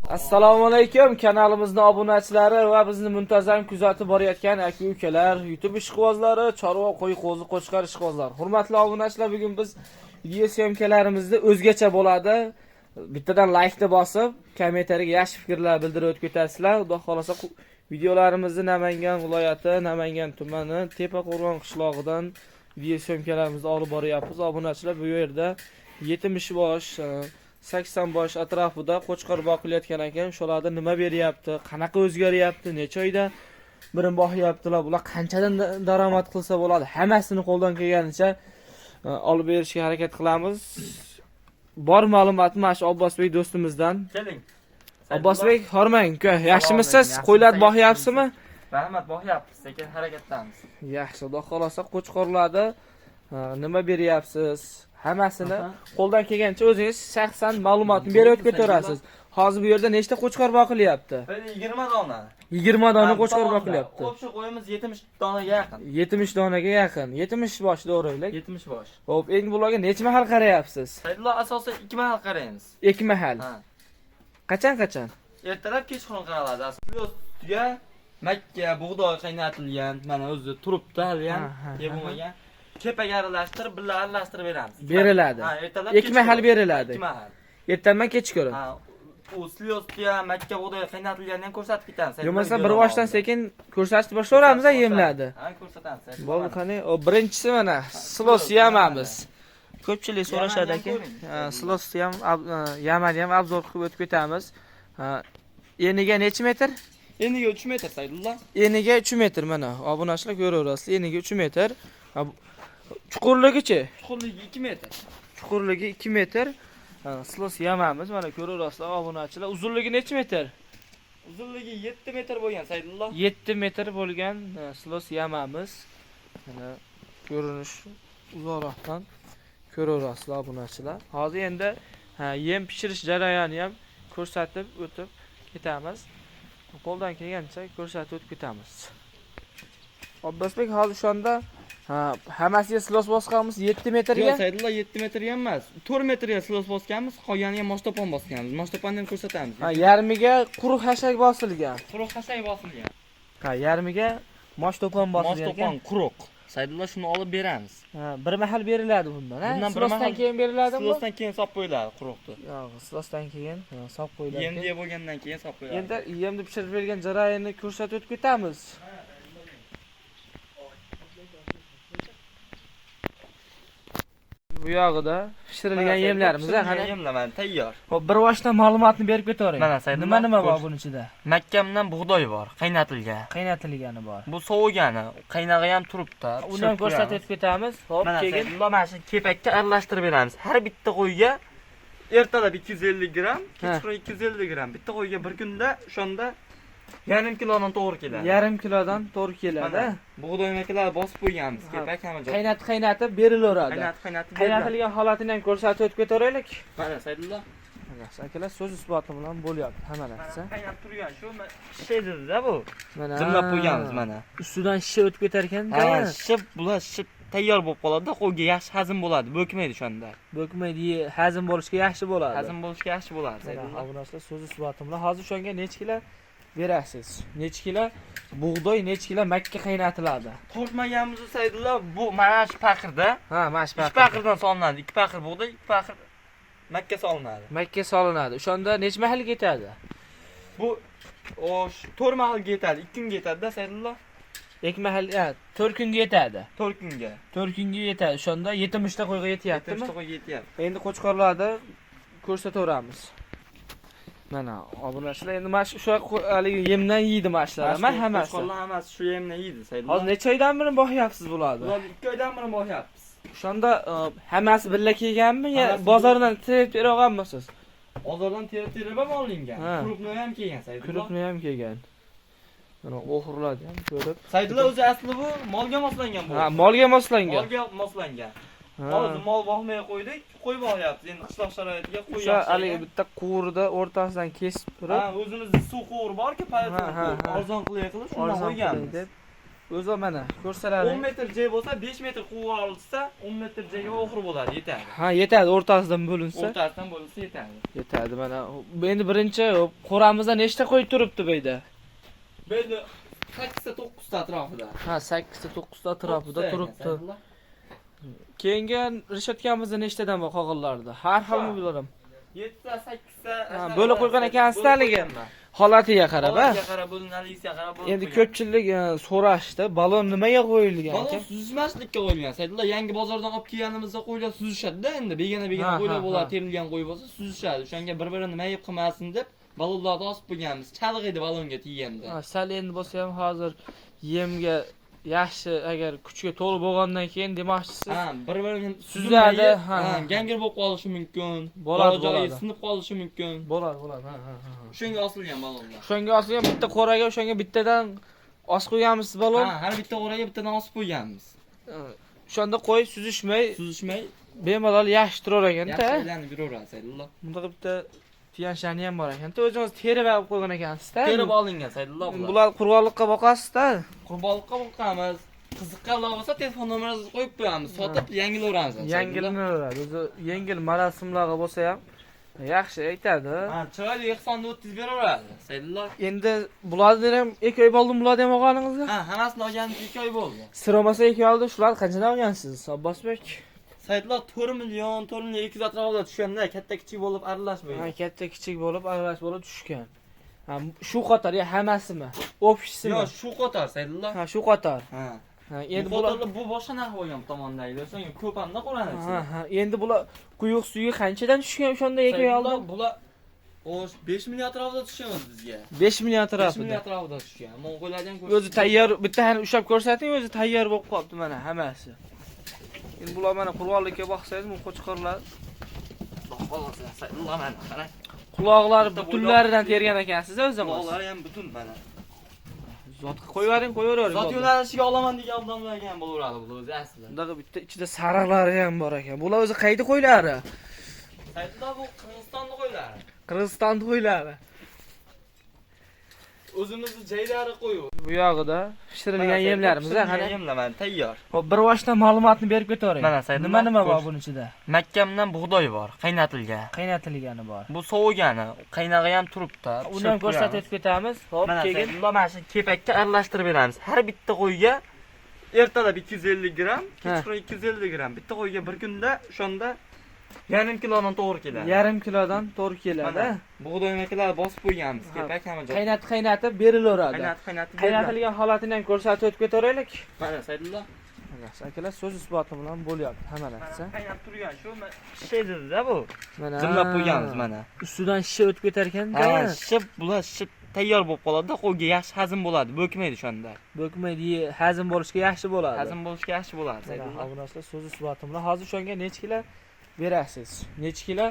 Assalomu alaykum kanalimizning obunachilari va bizni muntazam kuzatib borayotgan aka-ukalar, YouTube ishqibozlari, chorva, qo'y, qo'zi, qo'chqar ishqibozlar. Hurmatli obunachilar, bugun biz video syomkalarimizni o'zgacha bo'ladi. Bittadan like-ni bosib, kommentariyaga yaxshi fikrlar bildirib o'tib ketasizlar. Xudo xolasa videolarimizni Namangan viloyati, Namangan tumani, Tepaqo'rg'on qishlog'idan video syomkalarimizni olib boryapmiz. Obunachilar, bu yerda 70 bosh 80 bosh atrofida qo'chqor boqilayotgan ekan. Shularda nima beryapti, qanaqa o'zgaryapti, necha oyda birin boqyaptilar, bular qanchadan daromad qilsa bo'ladi, hammasini qo'ldan kelganicha olib berishga harakat qilamiz. Bor ma'lumotni mana shu Abbosbek do'stimizdan. Keling. Abbosbek, hormang, yaxshimisiz? Qo'ylarni boqyapsizmi? Rahmat, boqyapmiz, lekin harakatdamiz. Yaxshi, xudo xolasa qo'chqorlarda nima beryapsiz? Hammasini qo'ldan kelgancha o'zingiz shaxsan ma'lumotni berib o'tib ketaverasiz. Hozir bu yerda nechta qo'chqor boqilyapti? 20 dona. 20 dona qo'chqor boqilyapti. Qo'shib qo'yimiz 70 donaga yaqin. 70 donaga yaqin. 70 bosh to'g'rilik. 70 bosh. Xo'p, eng bularga necha mahal qarayapsiz? Saydullo asosan 2 mahal qaraymiz. 2 mahal. Ha. Qachon? Ertalab kechqurun qaraladi. Ustiga makka, bug'doy qaynatilgan, mana o'zi turibdi hali ham, yeb bo'lmagan. Kepak aralashtirib, birga aralashtirib beramiz. Beriladi. Ha, ertalab 2 mahal beriladi. 2 mahal. Ertaman kechqurun. Ha, u slyozga makka bug'doy qaynatilganini ham ko'rsatib ketamiz. Bo'lmasa bir boshdan sekin ko'rsatib boshlayveramiz, yemladi. Ha, ko'rsatamiz. Bo'ldi, qani, o birinchisi mana silos yamamiz. Ko'pchilik so'rashadi aka. Silosni ham yamani ham obzor qilib o'tib ketamiz. Eniga necha metr? Eniga 3 metr Saydullo. Eniga 3 metr mana. Obunachilar ko'raverasizlar. Eniga 3 metr. Chuqurligichi? Chuqurligi 2 metr. Chuqurligi 2 metr. Silos yamamiz. Mana ko'raverasizlar obunachilar. Uzunligi necha metr? Uzunligi 7 metr bo'lgan Saydullo. 7 metr bo'lgan silos yamamiz. Mana ko'rinish uzoqroqdan ko'raverasizlar obunachilar. Hozir endi yem pishirish jarayoni ham ko'rsatib o'tib ketamiz. Qo'ldan kelgancha ko'rsatib o'tib ketamiz. Abbosbek, hozir shunda hammasiga silos bosganmiz 7 metrga. Yo'q, Saydullo 7 metrga emas, 4 metrga silos bosganmiz, qolganiga mostopan bosganmiz. Mostoponni ham ko'rsatamiz. Yarmiga quruq hashak bosilgan. Quruq hashak bosilgan. Yarmiga mostopan bosilgan. Mostopan quruq. Saydullo shuni olib beramiz. Bir mahal beriladi bundan, ha? Bundan silosdan keyin beriladimi? Silosdan keyin solib qo'yiladi quruqni. Yo'q, silosdan keyin solib qo'yiladi. Yemga bo'lgandan keyin solib qo'yiladi. Endi yemni pishirib bergan jarayonni ko'rsatib o'tib ketamiz. Bu yog'ida pishirilgan yemlarimiz qani? Yemlar tayyor. Xo'p, bir boshdan ma'lumotni berib ketavering. Mana Saydullo. Nima bor buning ichida? Makka bilan bug'doy bor, qaynatilgan. Qaynatilgani bor. Bu sovigani, qaynag'i ham turibdi. Uni ham ko'rsatib o'tib ketamiz. Xo'p, keyin mana shu kepakka aralashtirib beramiz. Har bitta qo'yga ertalab 250 gram, kechqurun 250 gram. Bitta qo'yga bir kunda shonda yarim kilodan to'g'ri keladi. Yarim kilodan to'g'ri keladi. Bug'doy makalar bosib qo'yganmiz, kepak hamma joy. Qaynatib berilaveradi. Qaynatilgan holatini ham ko'rsatib o'tib ketaveraylik. Mana Saydullo. Yaxshi, akalar so'z isboti bilan bo'lyapti hamma narsa. Qaynab turgan shu shishadi-da bu. Mana jimlab qo'yganmiz mana. Ustidan shisha o'tib ketar ekan. Shib, bular shib tayyor bo'lib qoladi, qo'yga yaxshi hazm bo'ladi, bo'kmaydi shunda. Bo'kmaydi, hazm bo'lishga yaxshi bo'ladi. Hazm bo'lishga yaxshi bo'ladi. Saydullo. Obunachilar so'z isboti bilan hozir shunga necha kilo berasiz? Necha kilo bug'doy, necha kilo makka qaynatiladi? Qo'rqmaganimiz Saydullo, bu mana shu paqirda. Ha, mana shu paqir. 2 paqirdan solinadi. 2 paqir bug'doy, 2 paqir makka solinadi. Makka solinadi. O'shanda necha mahal ketadi? Bu 4 mahalga yetadi, 2 kunga yetadi-da Saydullo. 2 mahal, 4 kunga yetadi. 4 kunga. 4 kunga yetadi. O'shanda 70 ta qo'yga yetyaptimi? 70 ta qo'yga yetyapti. Endi qo'chqorlarda ko'rsataveramiz. Mana obunachilar endi mana shu haligi yemdan yeydi mashlar. Mana hammasi. Qo'chqorlar hammasi shu yemdan yeydi Saydullo. Hozir necha oydan beri boqyapsiz bularni? Bularni 2 oydan beri boqyapmiz. O'shanda hammasi birga kelganmi yo bozordan terib bera olganmisiz? Bozordan terib ham olingan. Krupni ham kelgan Saydullo. Krupni ham kelgan. Mana o'xirladi ham ko'rib. Saydullo o'zi asli bu molga moslangan bu. Ha, molga moslangan. Molga moslangan. Hozir mol boqmay qo'ydik, qo'y boqyapti. Endi qishloq sharoitiga qo'y yaxshi. O'sha haligi bitta quvurda o'rtasidan kesib turib, ha, o'zimizning suv quvur bor-ku, arzon qilib shundan qo'yganmiz. O'zi mana ko'rsalaring. 10 metr joy bo'lsa, 5 metr quva olsa, 10 metr joyga oxir bo'ladi, yetadi. Ha, yetadi, o'rtasidan bo'linsa. O'rtasidan bo'lsa yetadi. Yetadi mana. Endi birinchi qo'ramizda nechta qo'y turibdi bu yerda? Bu yerda 8 ta 9 ta atrofida. Ha, 8 ta 9 ta atrofida turibdi. Keyingi rishatkamizda nechtadan bor qog'illarda? Har xilmi bilarim. 7 ta 8 ta. Ha, bo'lib qo'ygan ekansizlarligi. Holatiga qarab, ha. Holatiga qarab, bo'linaligiga qarab. Endi ko'pchilik so'rashdi, balon nimaga qo'yilgan balon ekan? suzmaslikka qo'yilgan. Saydullo yangi bozordan olib kelganimizda qo'ylar suzishadi-da, endi begona qo'ylar bo'ladi, terilgan qo'y bo'lsa suzishadi. O'shanga bir-birini mayib qilmasin deb balonlarni osib qo'yganmiz. Chalg'iydi balonga teganda. Ha, sal endi bo'lsa ham hozir yemga yaxshi agar kuchga to'lib bo'lgandan keyin demoqchisiz. Ha, bir-birini suzadi, ha. Gangir bo'lib qolishi mumkin. Bo'ladi, joyi bo'ladi. sinib qolishi mumkin. Bo'ladi. Ha. O'shanga osilgan balonlar. O'shanga osilgan bitta qo'raga, o'shanga bittadan osib qo'yganmiz balon. Ha, har bitta qo'raga bittadan osib qo'yganmiz. O'shanda qo'y suzishmay bemalol yaxshi turar ekanda. Yaxshi aylanib yuraveradi, Saydullo. Bunda bitta tiyanshani ham bor ekan. O'zingiz terib olib qo'ygan ekansiz-da. Terib olingan, Saydullo. Bular qurbonlikqa boqasiz-da. Qurbonlikqa boqamiz. Qiziqqanlar bo'lsa telefon nomeringizni qo'yib qo'yamiz. Sotib yangilaveramiz. Yangilanadi. O'zi yengil marosimlarga bo'lsa ham yaxshi aytadi. Ha, chiroyli ehsonni o'tkazib beraveradi, Saydullo. Endi bularni ham 2 oy bo'ldi bularni ham olganingizga? Ha, hammasini olganimiz 2 oy bo'ldi. Siramasa 2 oy oldi, shularni qanchadan olgansiz, Abbosbek? Saydullo 4 million, 4 million 200 atrofida tushganda, katta kichik bo'lib aralashmaydi. Ha, katta kichik bo'lib, aralash bo'lib tushgan. Ha, shu qator ya hammasimi? Ofisimi? Yo'q, shu qator, Saydullo. Ha, shu qator. Ha. Ha, Endi bular bu boshqa narx bo'lgan tomondagi, so'ng ko'p hamda qo'lanadi. Ha, endi bular quyuq suyi qanchadan tushgan o'shanda 2 oy oldi? Bular 5 million atrofida tushgan bizga. 5 million 5 million atrofida. atrofida tushgan. Mongo'lardan O'zi tayyor, bittani ushlab ko'rsating, o'zi tayyor bo'lib qolibdi mana hammasi. Endi bular mana qurg'onlikka boqsangiz, bu qo'chqorlar qarang. quloqlari butunlaridan tergan ekansiz o'zingiz. Quloqlari ham butun mana. Zotga qo'yavering. Zot yo'nalishiga olaman degan odamlar ham bo'laveradi bu o'zi aslida. Bundaqa bitta ichida sariqlari ham bor ekan. Bular o'zi qayda qo'ylari? Saydullo bu Qirg'izistonda qo'ylari. Qirg'izistonda qo'ylari. O'zimizni joylari qo'yib. Bu yog'ida pishirilgan yemlarimiz, qani? Yemlar tayyyor. Hop, bir boshdan ma'lumotni berib ketavering. Mana Saydullo. Nima bor buning ichida? Makkamdan bug'doy bor, qaynatilgan. Qaynatilgani bor. Bu sovigani, qaynag'i ham turibdi. Uni ham ko'rsatib ketamiz. Hop, mana keyin Saydullo mana shu kepakka aralashtirib beramiz. Har bitta qo'yga ertalab 250 gram, kechqurun 250 gram. Bitta qo'yga bir kunda o'shanda yarim kilodan to'g'ri keladi. Yarim kilodan to'g'ri keladi. Bug'doynikilar bosib qo'yganmiz, kepak ham joy. Qaynatib berilaveradi. Qaynatib Qaynatilgan holatini ham ko'rsatib o'tib ketaveraylik. Mana Saydullo. Mana akalar so'z isboti bilan bo'lyapti hamma narsa. Qaynab turgan shu shishadi-da bu. Mana Zimlab qo'yganmiz mana. Ustidan shisha o'tib ketar ekan-da. Ha, bular shishib tayyor bo'lib qoladi-da, qo'yga yaxshi hazm bo'ladi, bo'kmaydi shunda. Bo'kmaydi, hazm bo'lishga yaxshi bo'ladi. Hazm bo'lishga yaxshi bo'ladi, Saydullo. Abunasilar so'z isboti bilan hozir shunga necha kilo berasiz? Necha kilo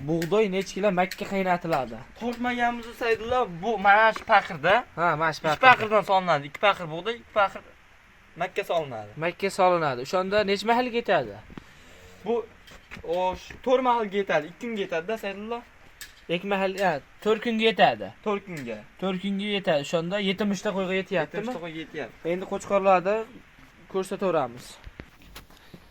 bug'doy, necha kilo makka qaynatiladi? Tortmaganimiz Saydullo, bu mana shu paqirda. Ha, mana shu 2 paqirdan solinadi. 2 paqir bug'doy, 2 paqir makka solinadi. Makka solinadi. O'shanda necha mahal ketadi? Bu 4 mahalga yetadi, 2 kunga yetadi-da Saydullo. 2 mahal, 4 kunga yetadi. 4 kunga. 4 kunga yetadi. O'shanda 70 ta qo'yga yetyaptimi? 70 ta qo'yga yetyapti. Endi qo'chqorlarda ko'rsataveramiz.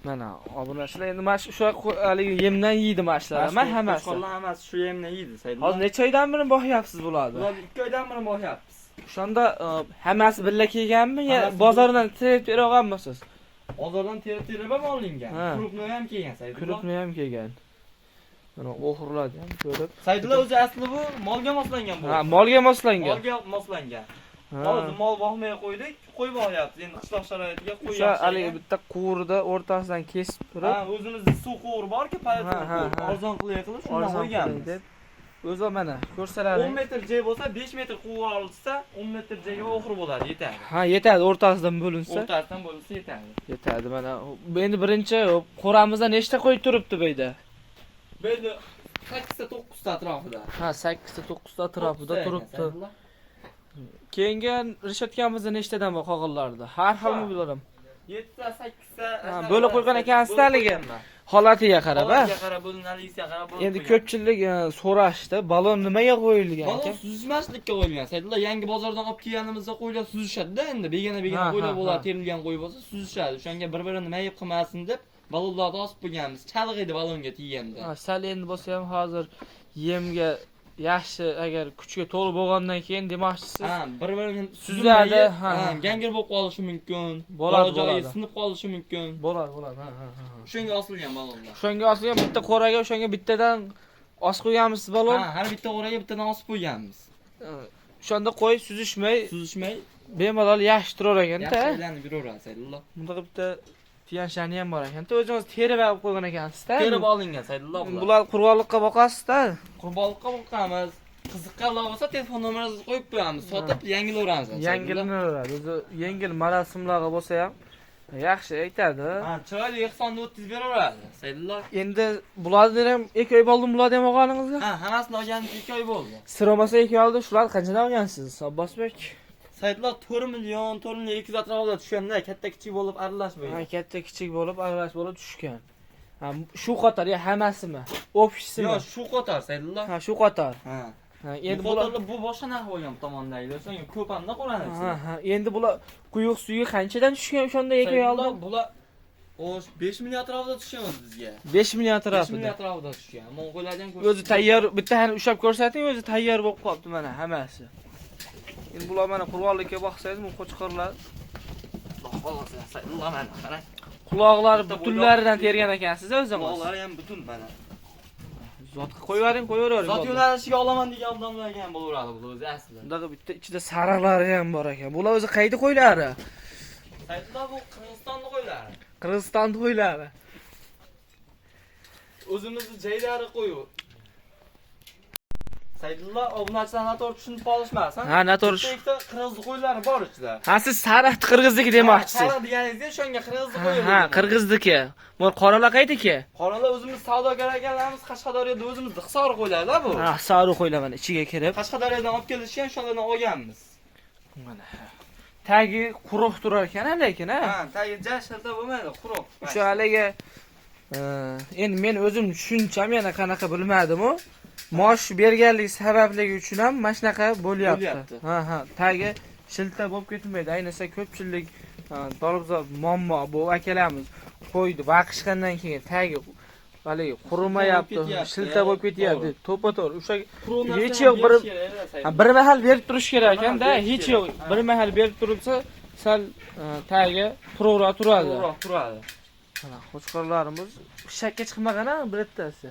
Mana obunachilar endi mana shu haligi yemdan yeydi mashlar. Mana hammasi. Qo'chqorlar hammasi shu yemdan yeydi Saydullo. Hozir necha oydan beri boqyapsiz bularni? Bular 2 oydan beri boqyapmiz. O'shanda hammasi birga kelganmi yo bozordan terib bera olganmisiz? Bozordan terib ham olingan. Krupni ham kelgan Saydullo. Krupni ham kelgan. Mana o'xirladi ham ko'rib. Saydullo o'zi asli bu molga moslangan bu. Ha, molga moslangan. Molga moslangan. Hozir mol boqmay qo'ydik, qo'y boqyapmiz. Endi qishloq sharoitiga qo'y O'sha haligi bitta quvurda o'rtasidan kesib turib, ha, o'zimizning suv quvuri bor-ku, arzon qilib shundan qo'yganmiz. O'zi mana ko'rsalaring. 10 metr joy bo'lsa, 5 metr quva olsa, 10 metr joyga oxir bo'ladi, yetadi. Ha, yetadi, o'rtasidan bo'linsa. O'rtasidan bo'linsa yetadi. Yetadi mana. Endi birinchi qo'ramizda nechta qo'y turibdi bu yerda? Bu yerda 8 ta 9 ta atrofida. Ha, 8 ta 9 ta atrofida turibdi. Keyingi rishatkamizda nechtadan bor qog'illarda? Har xilmi bilarim. 7 ta 8 ta. Ha, bo'lib qo'ygan ekansizlarligi. holatiga qarab, ha. Holatiga qarab, bo'linaligiga qarab. Endi ko'pchilik so'rashdi, balon nimaga qo'yilgan balon ekan? suzmaslikka qo'yilgan. Saydullo yangi bozordan olib kelganimizda qo'ylar suzishadi-da endi. Begona qo'ylar bo'ladi, terilgan qo'y bo'lsa suzishadi. O'shanga bir-birini mayib qilmasin deb balonlarni osib qo'yganmiz. Chalg'iydi balonga teganda. Sal endi bo'lsa ham hozir yemga yaxshi agar kuchga to'lib bo'lgandan keyin demoqchisiz. Bir-birini suzadi. Gangir bo'lib qolishi mumkin. Bo'ladi, joyi sinib qolishi mumkin. Bo'ladi. O'shanga osilgan balonlar. O'shanga osilgan bitta qo'raga, o'shanga bittadan osib qo'yganmisiz balon? Har bitta qo'raga bittadan osib qo'yganmiz. O'shanda qo'y suzishmay bemalol yaxshi turar ekan-da. Yaxshi aylanib yuraveradi Saydullo. Bunda bitta tiyanshani ham bor ekan. O'zingiz terib olib qo'ygan ekansiz-da. Terib olingan Saydullo bular. Bular qurbonlikqa boqasiz-da. Qurbonlikqa boqamiz. Qiziqqan bo'lsa telefon nomeringizni qo'yib qo'yamiz. Sotib yangilaveramiz. Yangilanadi. O'zi yengil marosimlarga bo'lsa ham yaxshi aytadi. Chiroyli ehsonni o'tkazib beraveradi Saydullo. Endi bularni ham 2 oy bo'ldi bularni ham olganingizga? Hammasini olganim 2 oy bo'ldi. Sir olmasa 2 oy oldi, shularni qanchadan olgansiz, Abbosbek? Saydullo 4 million, 4 million 200 atrofida tushganda, katta-kichik bo'lib aralashmaydi. Katta-kichik bo'lib, aralash bo'lib tushgan. Shu qator ya hammasimi? Ofisimi? Yo'q, shu qator Saydullo. Shu qator. Endi bular bu boshqa narx bo'lgan tomondagi. So'ng ko'p hamda qo'ranasiz. Endi bular quyuq suyi qanchadan tushgan o'shanda 2 oy oldin? Bular 5 million atrofida tushgan bizga. 5 million atrofida. 5 million atrofida tushgan. Mongo'lardan o'zi tayyor, bitta hani ushab ko'rsating, o'zi tayyor bo'lib qolibdi mana hammasi. Endi bular mana qurbonlikka boqsangiz, bu qo'chqorlar Saydullo mana qarang. quloqlari butunlaridan tergan ekansiz o'zingiz. Quloqlari ham butun mana. Zotga qo'yavering. Zot yo'nalishiga olaman degan odamlar ham bo'laveradi bu o'zi aslida. Bundaqa bitta ichida sariqlari ham bor ekan. Bular o'zi qaydi qo'ylari? Saydullo bu Qirg'izistonning qo'ylari. Qirg'izistonning qo'ylari. O'zimizning joylari qo'yib. Saydullo obunachilarni to'g'ri tushunib qolishmasin. Noto'g'ri. Ikkita qirg'iz qo'ylari bor ichida. Siz sariq qirg'izniki demoqchisiz. Sariq deganingizda o'shanga qirg'izni qo'yib. Qirg'izniki. Bu qoralar qaydiki? Qoralar o'zimiz savdogar ekanlarimiz, Qashqadaryoda o'zimizning Hisor qo'ylari bu. Hisor qo'ylar mana ichiga kirib. Qashqadaryodan olib kelishgan, o'shalardan olganmiz. Mana. Tagi quruq turar ekan, lekin tagi jashilda bo'lmaydi, quruq. O'sha haligi endi men o'zim tushuncham yana qanaqa bilmadim-ku. Mosh berganlik sababligi uchun ham mana shunaqa bo'lyapti. Tagi shilta bo'lib ketmaydi. Ayniqsa ko'pchilik dolzarb muammo bu akalarimiz qo'ydi vaqishgandan keyin tagi haligi qurimayapti, shilta bo'lib ketyapti. To'pa-to'g'ri o'sha hech yo'q bir mahal berib turish kerak ekan-da, hech yo'q. Bir mahal berib turilsa, sal tagi quruqroq turadi. Mana qo'chqorlarimiz shakka chiqmagan-a bittasi.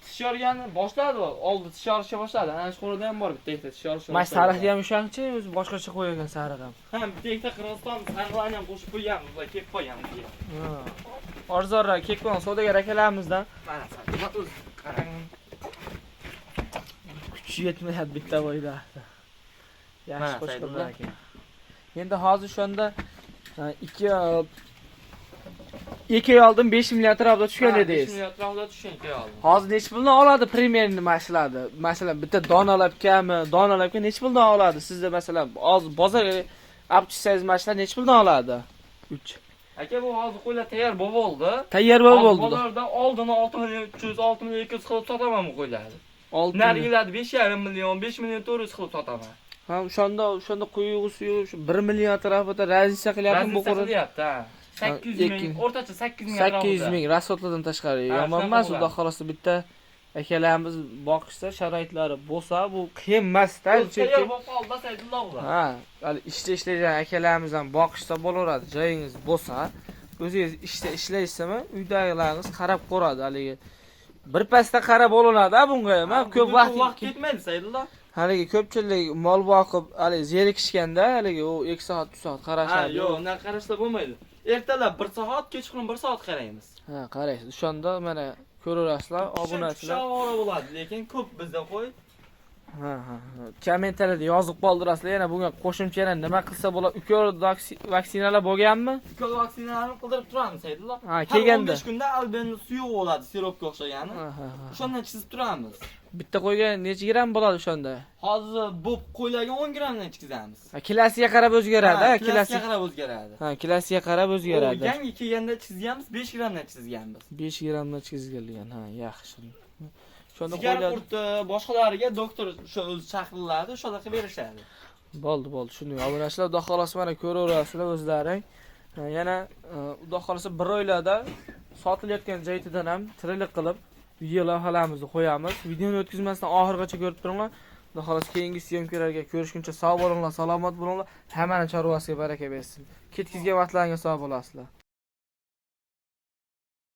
Tish yorganni boshladi, oldi tish yorishga boshladi. Ana shu qo'lda ham bor bitta ikkita tish yorish. Mana sariqni ham o'shancha o'zi boshqacha qo'ygan sariq ham. Bitta ikkita Qirg'iziston sariqlarni ham qo'shib qo'yganmiz, va kelib qo'yganmiz. Arzonroq kekon savdogar akalarimizdan. Mana o'z qarang. Kuch yetmayapti bitta bo'yda. Yaxshi qo'shqorlar ekan. Endi hozir shunda 2 oy oldin 5 million atrofida tushgan edingiz. 5 million atrofida tushgan 2 oy oldin. Hozir necha puldan oladi premierni mashlarni? Masalan, bitta donalabkami, donalabga necha puldan oladi? Sizda masalan, hozir bozorga olib chiqsangiz mashlar necha puldan oladi? 3. Aka bu hozir qo'ylar tayyor bo'ldi. Tayyor bo'ldi. Bozorda oldini 6 million 300, 6 million 200 qilib sotaman bu qo'ylarni. Narigilarni 5,5 million, 5 million 400 qilib sotaman. O'shanda quyug'i suyi 1 million atrofida razisa qilyapti bu qo'rin. 800 ming, o'rtacha 8 ming 800 ming rasotlardan tashqari. Yomon emas, xudo xolasa bitta akalarimiz boqishsa, sharoitlari bo'lsa, bu qiyin emas-da, chunki bo'lib Saydullo bular. Hali ishlaydigan akalarimiz ham boqishsa bo'laveradi. Joyingiz bo'lsa, o'zingiz ishlaysizmi, uydagilaringiz qarab ko'radi. Haligi bir pasda qarab bo'linadi bunga ham. Ko'p vaqt ketmaydi Saydullo. Haligi ko'pchilik mol boqib, haligi zerikishganda, haligi u 2 soat, 3 soat qarashadi. Yo'q, undan qarashda bo'lmaydi. Ertalab 1 soat, kechqurun 1 soat qaraymiz. Qaraysiz. O'shanda mana ko'rasizlar, obunachilar. Shavora bo'ladi, lekin ko'p bizda qo'y. Ha. Kommentariyada yozib qoldirasizlar. Yana bunga qo'shimcha yana nima qilsa bo'ladi? Ukol vaksinalar bo'lganmi? Ukol vaksinalarini qildirib turamiz, Saidullo. Ha, kelganda. 15 kunda albenni suvi bo'ladi, siropga o'xshagani. O'shandan chizib turamiz. Bitta qo'yga necha gramm bo'ladi o'shanda? Hozir bu qo'ylarga 10 grammdan chizamiz. Kilosiga qarab o'zgaradi, kilosiga qarab o'zgaradi. Kilosiga qarab o'zgaradi. Yangi kelganda chizganmiz 5 grammdan chizganmiz. 5 grammdan chizilgan. Yaxshi. Shunda Sigar qurti boshqalariga doktor o'sha o'zi chaqiriladi, o'shalar qilib berishadi. Bo'ldi. Shunday. Obunachilar, xudo xolasa mana ko'raverasizlar o'zlaring. Yana xudo xolasa 1 oylarda sotilayotgan joytidan ham treyler qilib video lavhalarimizni qo'yamiz. Videoni o'tkazmasdan oxirigacha ko'rib turinglar. Xudo xolasa keyingi syomkalarga ko'rishguncha sog' bo'linglar, salomat bo'linglar. Hammaning chorvasiga baraka bersin. Ketkizgan vaqtlaringizga sog' bo'lasizlar.